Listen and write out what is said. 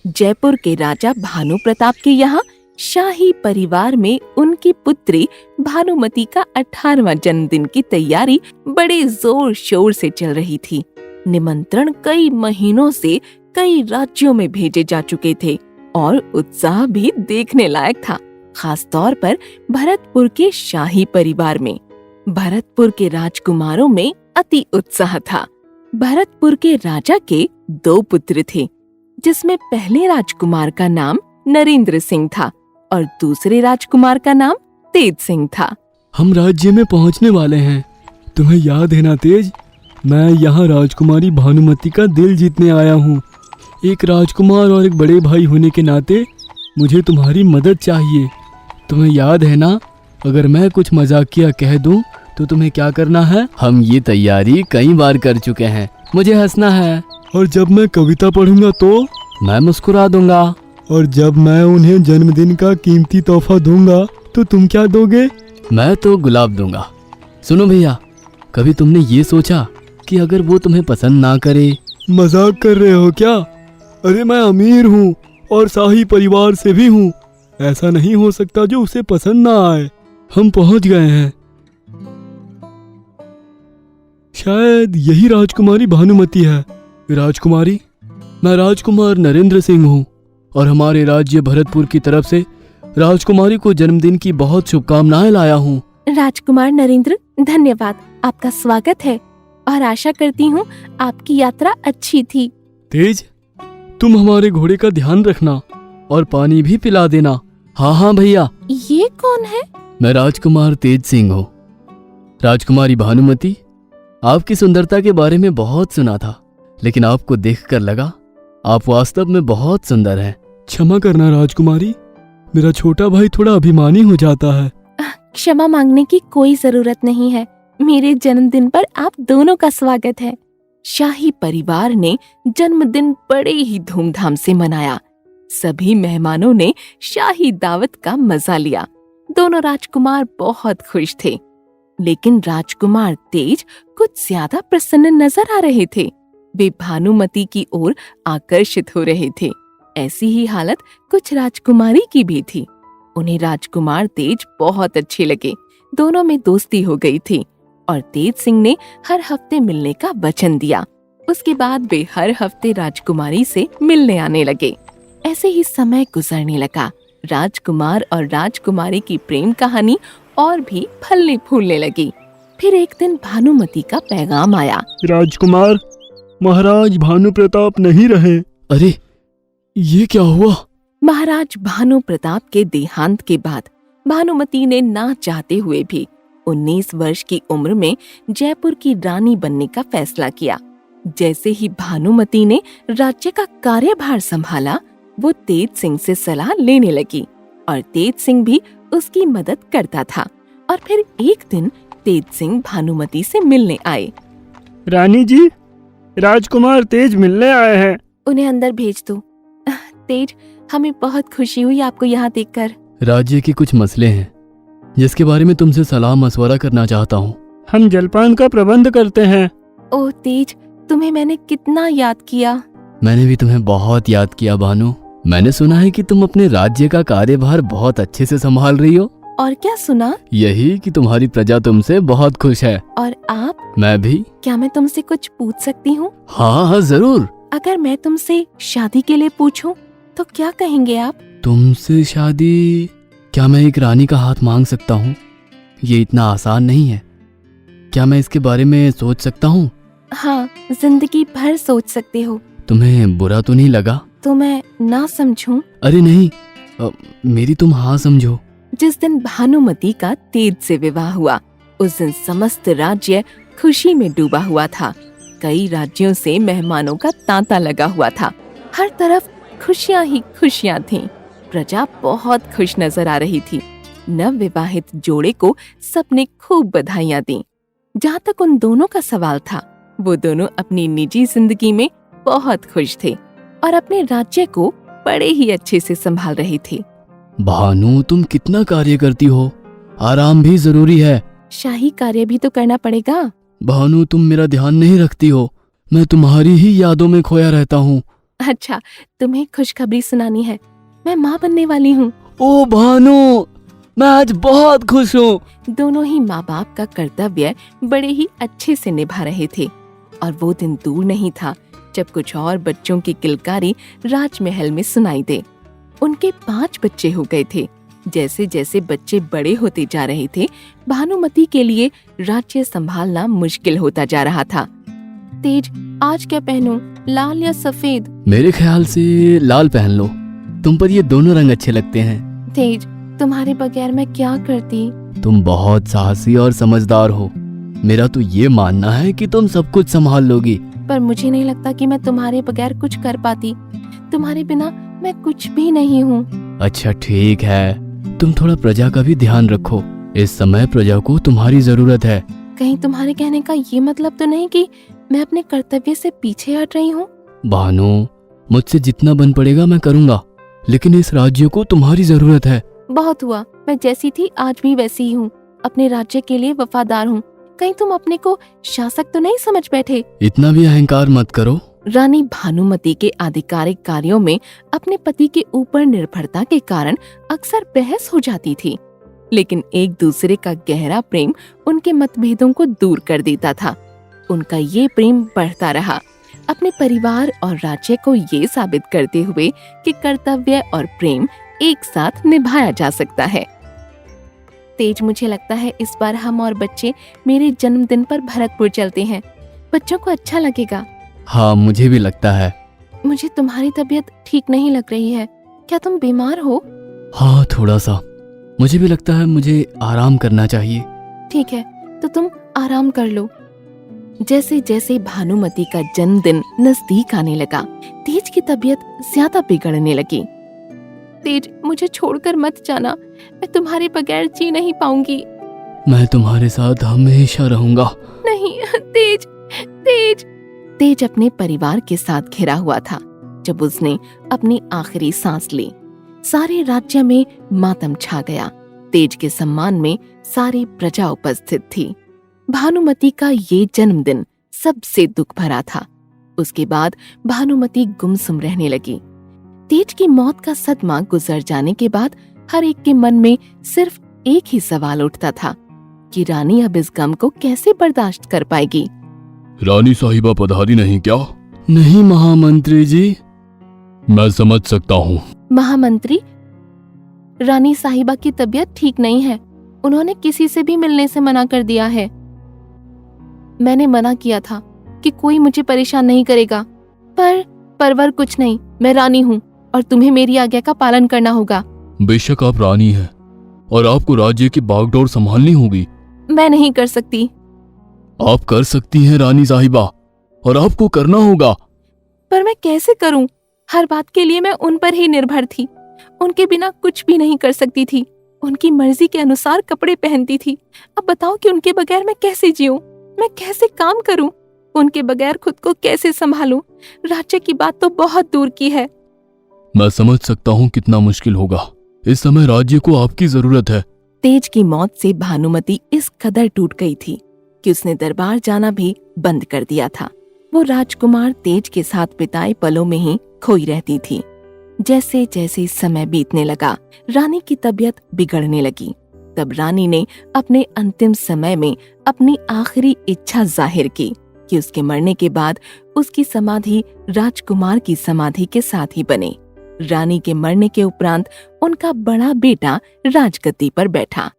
जयपुर के राजा भानु प्रताप के यहाँ शाही परिवार में उनकी पुत्री भानुमति का 18वां जन्मदिन की तैयारी बड़े जोर शोर से चल रही थी। निमंत्रण कई महीनों से कई राज्यों में भेजे जा चुके थे और उत्साह भी देखने लायक था, खास तौर पर भरतपुर के शाही परिवार में। भरतपुर के राजकुमारों में अति उत्साह था। भरतपुर के राजा के 2 पुत्र थे, जिसमें पहले राजकुमार का नाम नरेंद्र सिंह था और दूसरे राजकुमार का नाम तेज सिंह था। हम राज्य में पहुंचने वाले हैं। तुम्हें याद है ना तेज, मैं यहाँ राजकुमारी भानुमति का दिल जीतने आया हूँ। एक राजकुमार और एक बड़े भाई होने के नाते मुझे तुम्हारी मदद चाहिए। तुम्हें याद है ना, अगर मैं कुछ मजाकिया कह दूं तो तुम्हें क्या करना है? हम ये तैयारी कई बार कर चुके हैं, मुझे हंसना है। और जब मैं कविता पढ़ूंगा तो? मैं मुस्कुरा दूंगा। और जब मैं उन्हें जन्मदिन का कीमती तोहफा दूंगा तो तुम क्या दोगे? मैं तो गुलाब दूंगा। सुनो भैया, कभी तुमने ये सोचा कि अगर वो तुम्हें पसंद ना करे? मजाक कर रहे हो क्या? अरे मैं अमीर हूँ और शाही परिवार से भी हूँ। ऐसा नहीं हो सकता जो उसे पसंद ना आए। हम पहुँच गए हैं। शायद यही राजकुमारी भानुमति है। राजकुमारी, मैं राजकुमार नरेंद्र सिंह हूँ और हमारे राज्य भरतपुर की तरफ से राजकुमारी को जन्मदिन की बहुत शुभकामनाएं लाया हूँ। राजकुमार नरेंद्र, धन्यवाद। आपका स्वागत है और आशा करती हूँ आपकी यात्रा अच्छी थी। तेज, तुम हमारे घोड़े का ध्यान रखना और पानी भी पिला देना। हाँ हाँ भैया। ये कौन है? मैं राजकुमार तेज सिंह हूँ। राजकुमारी भानुमति, आपकी सुंदरता के बारे में बहुत सुना था, लेकिन आपको देखकर लगा आप वास्तव में बहुत सुंदर हैं। क्षमा करना राजकुमारी, मेरा छोटा भाई थोड़ा अभिमानी हो जाता है। क्षमा मांगने की कोई जरूरत नहीं है। मेरे जन्मदिन पर आप दोनों का स्वागत है। शाही परिवार ने जन्मदिन बड़े ही धूमधाम से मनाया। सभी मेहमानों ने शाही दावत का मजा लिया। दोनों राजकुमार बहुत खुश थे, लेकिन राजकुमार तेज कुछ ज्यादा प्रसन्न नजर आ रहे थे। वे भानुमति की ओर आकर्षित हो रहे थे। ऐसी ही हालत कुछ राजकुमारी की भी थी। उन्हें राजकुमार तेज बहुत अच्छे लगे। दोनों में दोस्ती हो गई थी और तेज सिंह ने हर हफ्ते मिलने का वचन दिया। उसके बाद वे हर हफ्ते राजकुमारी से मिलने आने लगे। ऐसे ही समय गुजरने लगा। राजकुमार और राजकुमारी की प्रेम कहानी और भी फलने फूलने लगी। फिर एक दिन भानुमति का पैगाम आया। राजकुमार, महाराज भानु प्रताप नहीं रहे। अरे, ये क्या हुआ? महाराज भानु प्रताप के देहांत के बाद भानुमति ने ना चाहते हुए भी 19 वर्ष की उम्र में जयपुर की रानी बनने का फैसला किया। जैसे ही भानुमति ने राज्य का कार्यभार संभाला, वो तेज सिंह से सलाह लेने लगी और तेज सिंह भी उसकी मदद करता था। और फिर एक दिन तेज सिंह भानुमति से मिलने आए। रानी जी, राजकुमार तेज मिलने आए हैं। उन्हें अंदर भेज दो। तेज, हमें बहुत खुशी हुई आपको यहाँ देखकर। राज्य के कुछ मसले हैं जिसके बारे में तुमसे सलाह मशवरा करना चाहता हूँ। हम जलपान का प्रबंध करते हैं। ओह तेज, तुम्हें मैंने कितना याद किया। मैंने भी तुम्हें बहुत याद किया भानु। मैंने सुना है कि तुम अपने राज्य का कार्यभार बहुत अच्छे से संभाल रही हो। और क्या सुना? यही कि तुम्हारी प्रजा तुमसे बहुत खुश है। और आप? मैं भी। क्या मैं तुमसे कुछ पूछ सकती हूँ? हाँ हाँ जरूर। अगर मैं तुमसे शादी के लिए पूछूं तो क्या कहेंगे आप? तुमसे शादी? क्या मैं एक रानी का हाथ मांग सकता हूँ? ये इतना आसान नहीं है। क्या मैं इसके बारे में सोच सकता हूँ? हाँ, जिंदगी भर सोच सकते हो। तुम्हें बुरा तो नहीं लगा? तो मैं ना समझूं? अरे नहीं, मेरी तुम हाँ समझो। जिस दिन भानुमति का तेज से विवाह हुआ, उस दिन समस्त राज्य खुशी में डूबा हुआ था। कई राज्यों से मेहमानों का तांता लगा हुआ था। हर तरफ खुशियां ही खुशियां थीं। प्रजा बहुत खुश नजर आ रही थी। नव विवाहित जोड़े को सबने खूब बधाइयां दी। जहाँ तक उन दोनों का सवाल था, वो दोनों अपनी निजी जिंदगी में बहुत खुश थे और अपने राज्य को बड़े ही अच्छे से संभाल रहे थे। भानु, तुम कितना कार्य करती हो, आराम भी जरूरी है। शाही कार्य भी तो करना पड़ेगा। भानु, तुम मेरा ध्यान नहीं रखती हो। मैं तुम्हारी ही यादों में खोया रहता हूँ। अच्छा, तुम्हें खुशखबरी सुनानी है। मैं माँ बनने वाली हूँ। ओ भानु, मैं आज बहुत खुश हूँ। दोनों ही माँ बाप का कर्तव्य बड़े ही अच्छे से निभा रहे थे और वो दिन दूर नहीं था जब कुछ और बच्चों की किलकारी राजमहल में सुनाई दे। उनके 5 बच्चे हो गए थे। जैसे जैसे बच्चे बड़े होते जा रहे थे, भानुमति के लिए राज्य संभालना मुश्किल होता जा रहा था। तेज, आज क्या पहनूं, लाल या सफेद? मेरे ख्याल से लाल पहन लो, तुम पर ये दोनों रंग अच्छे लगते हैं। तेज, तुम्हारे बगैर मैं क्या करती? तुम बहुत साहसी और समझदार हो। मेरा तो ये मानना है कि तुम सब कुछ संभाल लोगी। पर मुझे नहीं लगता कि मैं तुम्हारे बगैर कुछ कर पाती। तुम्हारे बिना मैं कुछ भी नहीं हूँ। अच्छा ठीक है, तुम थोड़ा प्रजा का भी ध्यान रखो। इस समय प्रजा को तुम्हारी जरूरत है। कहीं तुम्हारे कहने का ये मतलब तो नहीं कि मैं अपने कर्तव्य से पीछे हट रही हूँ? भानु, मुझसे जितना बन पड़ेगा मैं करूँगा, लेकिन इस राज्य को तुम्हारी जरूरत है। बहुत हुआ, मैं जैसी थी आज भी वैसी ही हूँ। अपने राज्य के लिए वफादार हूँ। कहीं तुम अपने को शासक तो नहीं समझ बैठे? इतना भी अहंकार मत करो। रानी भानुमति के आधिकारिक कार्यों में अपने पति के ऊपर निर्भरता के कारण अक्सर बहस हो जाती थी, लेकिन एक दूसरे का गहरा प्रेम उनके मतभेदों को दूर कर देता था। उनका ये प्रेम बढ़ता रहा, अपने परिवार और राज्य को ये साबित करते हुए कि कर्तव्य और प्रेम एक साथ निभाया जा सकता है। तेज, मुझे लगता है इस बार हम और बच्चे मेरे जन्मदिन पर भरतपुर चलते हैं। बच्चों को अच्छा लगेगा। हाँ, मुझे भी लगता है। मुझे तुम्हारी तबीयत ठीक नहीं लग रही है। क्या तुम बीमार हो? हाँ, थोड़ा सा। मुझे भी लगता है मुझे आराम करना चाहिए। ठीक है, तो तुम आराम कर लो। जैसे जैसे भानुमति का जन्मदिन नजदीक आने लगा, तेज की तबीयत ज्यादा बिगड़ने लगी। तेज, मुझे छोड़कर मत जाना। मैं तुम्हारे बगैर जी नहीं पाऊंगी। मैं तुम्हारे साथ हमेशा रहूंगा। नहीं तेज, तेज। तेज अपने परिवार के साथ घिरा हुआ था जब उसने अपनी आखिरी सांस ली। सारे राज्य में मातम छा गया। तेज के सम्मान में सारी प्रजा उपस्थित थी। भानुमति का ये जन्मदिन सबसे दुख भरा था। उसके बाद भानुमति गुमसुम रहने लगी। तेज की मौत का सदमा गुजर जाने के बाद हर एक के मन में सिर्फ एक ही सवाल उठता था कि रानी अब इस गम को कैसे बर्दाश्त कर पाएगी। रानी साहिबा पधारी नहीं क्या? नहीं महामंत्री जी। मैं समझ सकता हूँ। महामंत्री, रानी साहिबा की तबीयत ठीक नहीं है। उन्होंने किसी से भी मिलने से मना कर दिया है। मैंने मना किया था कि कोई मुझे परेशान नहीं करेगा, पर परवर कुछ नहीं। मैं रानी हूँ और तुम्हें मेरी आज्ञा का पालन करना होगा। बेशक आप रानी हैं और आपको राज्य की बागडोर संभालनी होगी। मैं नहीं कर सकती। आप कर सकती हैं रानी साहिबा, और आपको करना होगा। पर मैं कैसे करूं? हर बात के लिए मैं उन पर ही निर्भर थी। उनके बिना कुछ भी नहीं कर सकती थी। उनकी मर्जी के अनुसार कपड़े पहनती थी। अब बताओ कि उनके बगैर मैं कैसे जीऊं? मैं कैसे काम करूं? उनके बगैर खुद को कैसे संभालूं? राज्य की बात तो बहुत दूर की है। मैं समझ सकता हूँ कितना मुश्किल होगा। इस समय राज्य को आपकी जरूरत है। तेज की मौत से भानुमति इस कदर टूट गई थी कि उसने दरबार जाना भी बंद कर दिया था। वो राजकुमार तेज के साथ बिताए पलों में ही खोई रहती थी। जैसे जैसे समय बीतने लगा, रानी की तबीयत बिगड़ने लगी। तब रानी ने अपने अंतिम समय में अपनी आखिरी इच्छा जाहिर की कि उसके मरने के बाद उसकी समाधि राजकुमार की समाधि के साथ ही बने। रानी के मरने के उपरांत उनका बड़ा बेटा राजगद्दी पर बैठा।